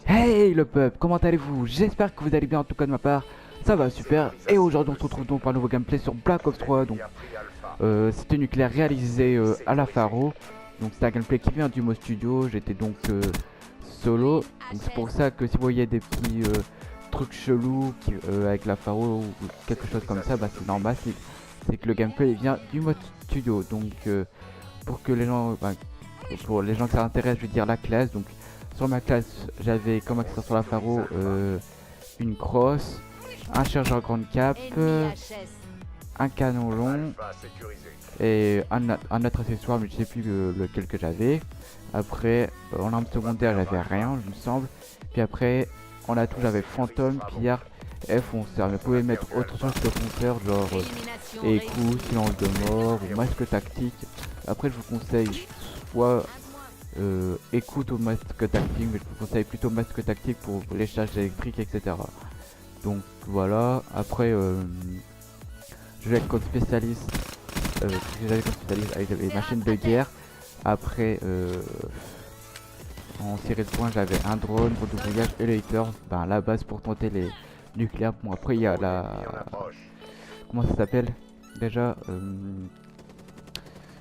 Hey le peuple, comment allez-vous? J'espère que vous allez bien, en tout cas de ma part, ça va super. Et aujourd'hui on se retrouve donc pour un nouveau gameplay sur Black Ops 3. Donc c'était nucléaire réalisé à la Faro. Donc c'est un gameplay qui vient du Mo Studio. J'étais donc solo. Donc c'est pour ça que si vous voyez des petits trucs chelous avec la Faro ou quelque chose comme ça, bah c'est normal, c'est que le gameplay vient du Mo Studio. Donc pour que les gens, pour les gens que ça intéresse, je vais dire la classe. Donc sur ma classe, j'avais comme accessoire sur la Faro une crosse, un chargeur grande cap, un canon long et un autre accessoire, mais je sais plus lequel que j'avais. Après, en arme secondaire, j'avais rien, il me semble. Puis après, en atout, j'avais fantôme, pillard et fonceur. Mais vous pouvez mettre autre chose que fonceur, genre écoute, silence de mort ou masque tactique. Après, je vous conseille soit écoute au masque tactique, mais je vous conseille plutôt masque tactique pour les charges électriques, etc. Donc voilà, après je vais être comme spécialiste, j'avais comme spécialiste avec les machines de guerre. Après en série de points j'avais un drone, redoublage et le hitter, la base pour tenter les nucléaires. Bon après il y a la... comment ça s'appelle déjà,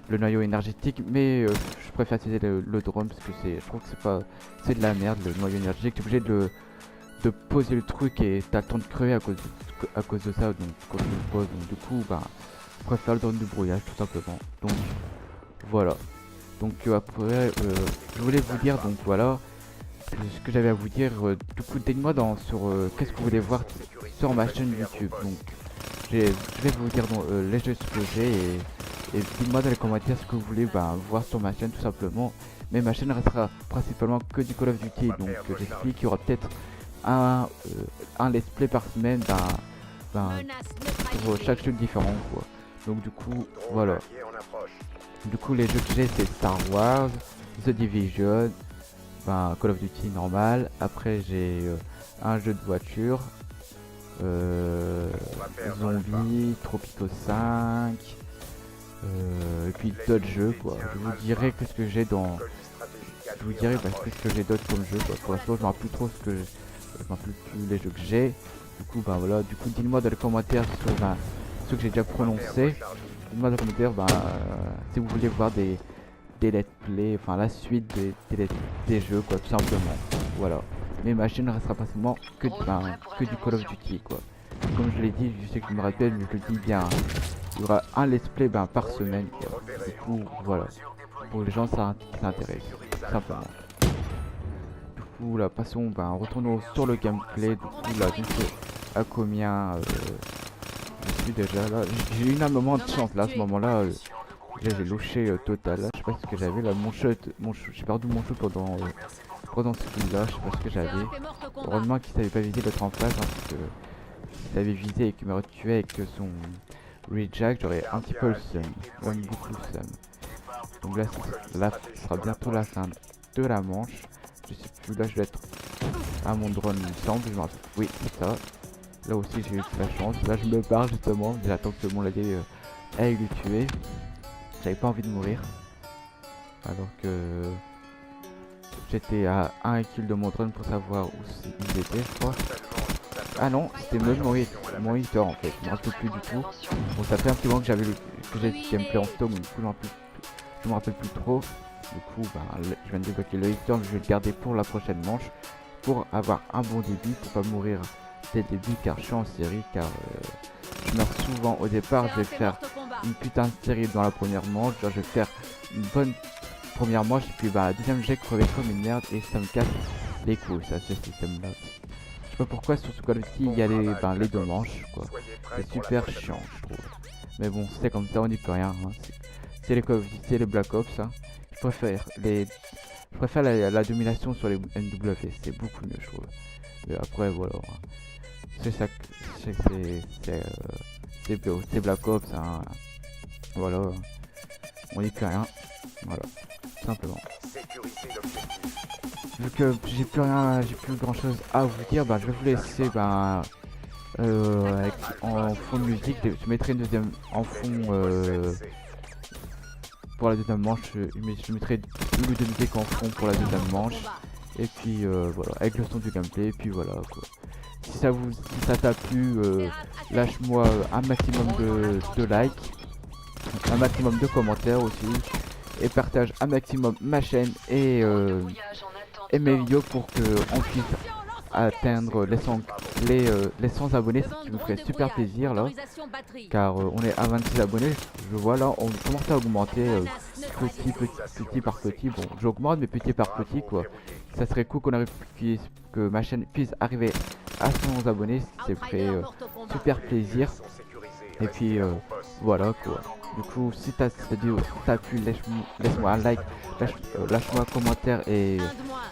le noyau énergétique, mais je préfère utiliser le drone parce que je trouve que c'est de la merde le noyau énergétique. T'es obligé de poser le truc et t'as le temps de crever à cause de ça, donc quand tu le poses. Donc du coup je préfère le drone du brouillage tout simplement. Donc voilà. Donc après je voulais vous dire, donc voilà ce que j'avais à vous dire. Du coup dites-moi sur qu'est-ce que vous voulez voir sur ma chaîne YouTube. Donc je vais vous dire les jeux que j'ai et dites-moi dans les commentaires ce que vous voulez voir sur ma chaîne tout simplement. Mais ma chaîne restera principalement que du Call of Duty. Donc j'explique qu'il y aura peut-être un let's play par semaine pour chaque jeu différent quoi. Donc du coup voilà. Du coup les jeux que j'ai c'est Star Wars, The Division, Call of Duty normal. Après j'ai un jeu de voiture, Zombie, Tropico 5, et puis d'autres jeux quoi. Je vous dirai qu'est-ce que j'ai dans... Je vous dirai qu'est-ce que j'ai d'autres comme jeu quoi. Pour l'instant je me rappelle plus trop je me rappelle plus les jeux que j'ai. Du coup voilà, du coup dites-moi dans les commentaires sur ceux que j'ai déjà prononcé. Dites-moi dans les commentaires si vous voulez voir des let's play, la suite des jeux quoi, tout simplement. Voilà. Mais ma chaîne restera principalement que du Call of Duty quoi. Comme je l'ai dit, je sais que je me rappelle, mais je le dis bien. Il y aura un let's play par semaine quoi. Du coup voilà. Pour les gens ça s'intéresse, simplement. Du coup là passons, retournons sur le gameplay. Du coup là je sais à combien je suis déjà là. J'ai eu un moment de chance là, à ce moment là. J'ai loché total là. Je sais pas ce que j'avais là, j'ai perdu mon shoot pendant ce kill là, je sais pas ce que j'avais. Heureusement qu'il savait pas viser d'être en face, parce que s'il savait viser et qu'il m'aurait tué avec son rejack, j'aurais un petit peu le seum, même beaucoup le seum. Donc là ce sera bientôt la fin de la manche. Je sais plus, là je vais être à mon drone il me semble, je me rappelle. Oui c'est ça. Là aussi j'ai eu de la chance, là je me barre justement, j'attends que tout le monde aille le tuer. J'avais pas envie de mourir, alors que j'étais à un kill de mon drone pour savoir où ils étaient, je crois. Ah non, c'était même mon hitter en fait, je me rappelle plus du tout. Bon, ça fait un petit moment que j'ai le gameplay en stock, du coup je me rappelle plus trop. Du coup je viens de débloquer le hitter, mais je vais le garder pour la prochaine manche pour avoir un bon débit, pour pas mourir dès le début, car je suis en série, car je meurs souvent au départ. Je vais faire une putain de série dans la première manche, genre je vais faire une bonne première manche et puis deuxième j'ai crevé comme une merde et ça me casse les couilles ça, ce système là. Je sais pas pourquoi sur ce Call of Duty il y a les deux manches quoi, c'est super chiant je trouve. Mais bon c'est comme ça, on n'y peut rien hein. C'est les Call of Duty, c'est les Black Ops hein. Je préfère la domination sur les NW, c'est beaucoup mieux je trouve. Mais après voilà hein. C'est ça, c'est Black Ops hein. Voilà, on n'y peut rien, voilà, tout simplement. Vu que j'ai plus grand chose à vous dire, je vais vous laisser en fond de musique. Je mettrai une deuxième en fond pour la deuxième manche. Je mettrai une ou deux musiques en fond pour la deuxième manche. Et puis voilà, avec le son du gameplay, et puis voilà quoi. Si ça t'a plu, lâche-moi un maximum de likes, un maximum de commentaires aussi, et partage un maximum ma chaîne et mes vidéos pour que on puisse atteindre les 100 abonnés, ce qui nous ferait super plaisir là, car on est à 26 abonnés, je vois là, on commence à augmenter petit par petit. Bon, j'augmente mais petit par petit quoi. Ça serait cool que ma chaîne puisse arriver à 100 abonnés, ce qui ferait super plaisir. Et puis voilà quoi. Du coup, si cette vidéo t'a plu, laisse-moi un like, lâche-moi un commentaire et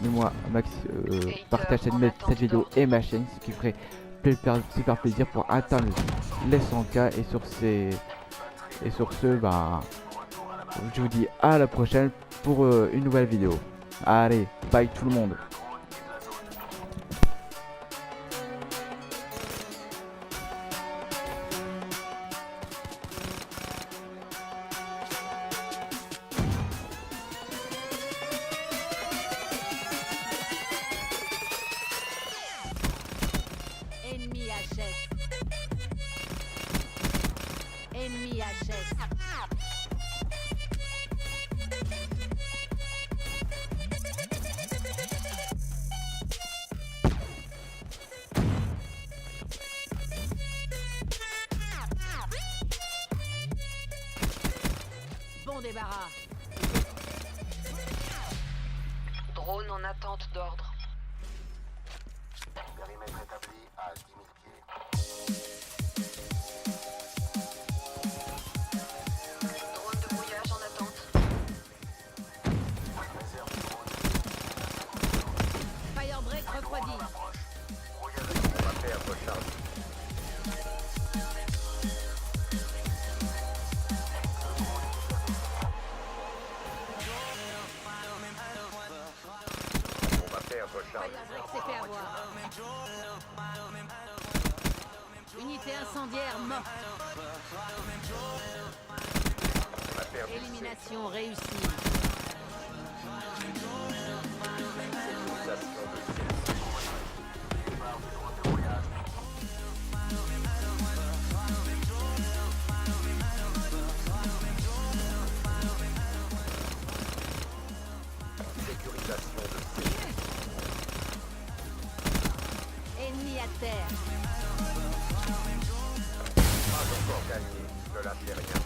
mets-moi partage cette vidéo et ma chaîne, ce qui ferait super plaisir pour atteindre les 100K. Et sur ce, bah, je vous dis à la prochaine pour une nouvelle vidéo. Allez, bye tout le monde. Ennemi achète. Ennemi achète. Bon débarras. Drone en attente d'ordre. Périmètre établi à 10 000 pieds. Drone de brouillage en attente. Réserve de drone. Firebreak refroidi. On va faire recharge. On va faire recharge. Firebreak s'est fait avoir. Unité incendiaire morte. On va faire Élimination réussie. station de sécurisation de Ennemi à terre. pas encore gagné. Ne lâchez rien.